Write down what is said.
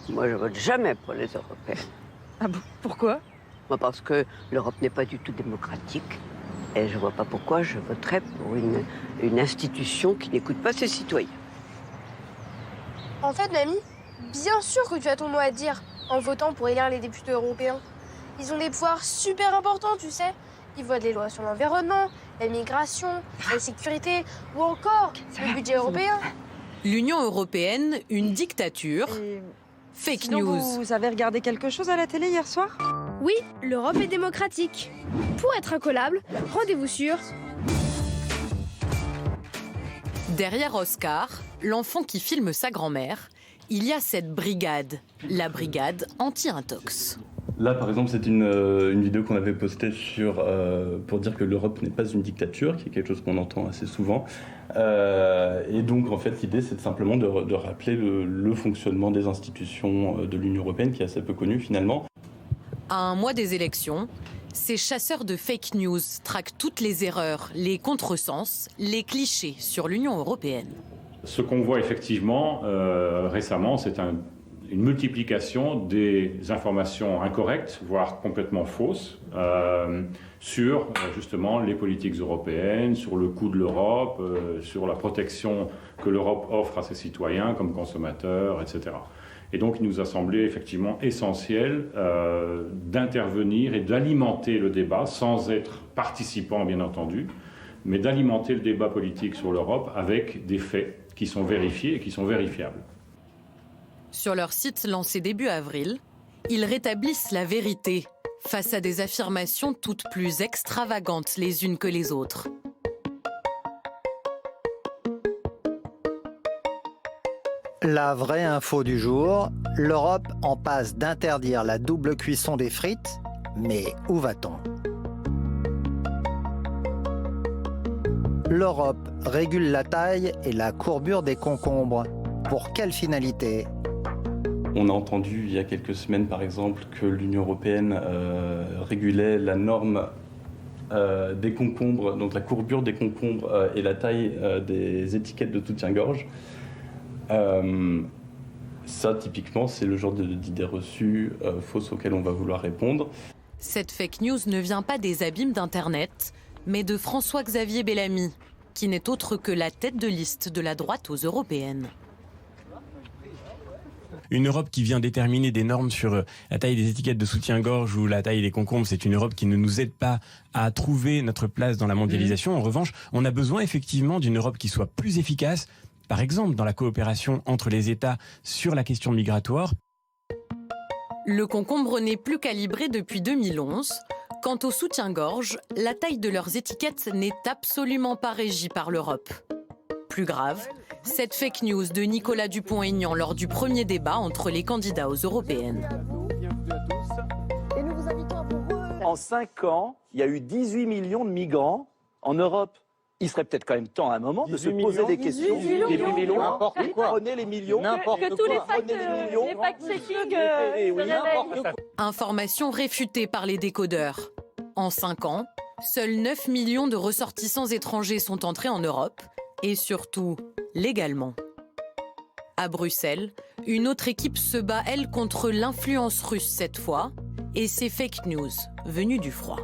Moi, je vote jamais pour les européennes. Ah bon, pourquoi? Moi, parce que l'Europe n'est pas du tout démocratique. Et je vois pas pourquoi je voterais pour une institution qui n'écoute pas ses citoyens. En fait, mamie, bien sûr que tu as ton mot à dire en votant pour élire les députés européens. Ils ont des pouvoirs super importants, tu sais. Ils votent les lois sur l'environnement, la migration, la sécurité ou encore le budget européen. L'Union européenne, une dictature. Fake Sinon, news. Vous avez regardé quelque chose à la télé hier soir? Oui, l'Europe est démocratique. Pour être incollable, rendez-vous sur... Derrière Oscar, l'enfant qui filme sa grand-mère, il y a cette brigade, la brigade anti-intox. Là, par exemple, c'est une vidéo qu'on avait postée pour dire que l'Europe n'est pas une dictature, qui est quelque chose qu'on entend assez souvent. Et donc, en fait, l'idée, c'est simplement de rappeler le fonctionnement des institutions de l'Union européenne, qui est assez peu connu finalement. À un mois des élections, ces chasseurs de fake news traquent toutes les erreurs, les contresens, les clichés sur l'Union européenne. Ce qu'on voit effectivement récemment, c'est une multiplication des informations incorrectes, voire complètement fausses, sur justement les politiques européennes, sur le coût de l'Europe, sur la protection que l'Europe offre à ses citoyens comme consommateurs, etc. Et donc il nous a semblé effectivement essentiel d'intervenir et d'alimenter le débat, sans être participant bien entendu, mais d'alimenter le débat politique sur l'Europe avec des faits qui sont vérifiés et qui sont vérifiables. Sur leur site lancé début avril, ils rétablissent la vérité face à des affirmations toutes plus extravagantes les unes que les autres. La vraie info du jour, l'Europe en passe d'interdire la double cuisson des frites, mais où va-t-on? L'Europe régule la taille et la courbure des concombres. Pour quelle finalité? On a entendu il y a quelques semaines, par exemple, que l'Union européenne régulait la norme des concombres, donc la courbure des concombres et la taille des étiquettes de soutien-gorge. Ça, typiquement, c'est le genre d'idées reçues fausses auxquelles on va vouloir répondre. Cette fake news ne vient pas des abîmes d'Internet, mais de François-Xavier Bellamy, qui n'est autre que la tête de liste de la droite aux européennes. Une Europe qui vient déterminer des normes sur la taille des étiquettes de soutien-gorge ou la taille des concombres, c'est une Europe qui ne nous aide pas à trouver notre place dans la mondialisation. En revanche, on a besoin effectivement d'une Europe qui soit plus efficace, par exemple dans la coopération entre les États sur la question migratoire. Le concombre n'est plus calibré depuis 2011. Quant au soutien-gorge, la taille de leurs étiquettes n'est absolument pas régie par l'Europe. Plus grave, cette fake news de Nicolas Dupont-Aignan lors du premier débat entre les candidats aux européennes. En 5 ans, il y a eu 18 millions de migrants en Europe. Il serait peut-être quand même temps à un moment de se poser des questions. 18 millions, n'importe quoi. Prenez les millions. Que tous les fact-checking se réveillent. Information réfutée par les décodeurs. En 5 ans, seuls 9 millions de ressortissants étrangers sont entrés en Europe, et surtout, légalement. À Bruxelles, une autre équipe se bat, elle, contre l'influence russe cette fois, et ses fake news venues du froid.